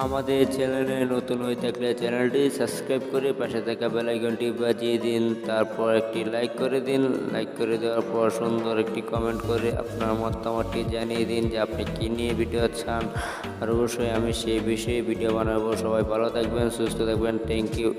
আমাদের চ্যানেলে নতুন হয়ে থাকলে চ্যানেলটি সাবস্ক্রাইব করে পাশে থাকা বেল আইকনটি বাজিয়ে দিন, তারপর একটি লাইক করে দিন। লাইক করে দেওয়ার পর সুন্দর একটি কমেন্ট করে আপনার মতামতটি জানিয়ে দিন যে আপনি কী নিয়ে ভিডিও চান, আর অবশ্যই আমি সেই বিষয়ে ভিডিও বানাবো। সবাই ভালো থাকবেন, সুস্থ থাকবেন। Thank you.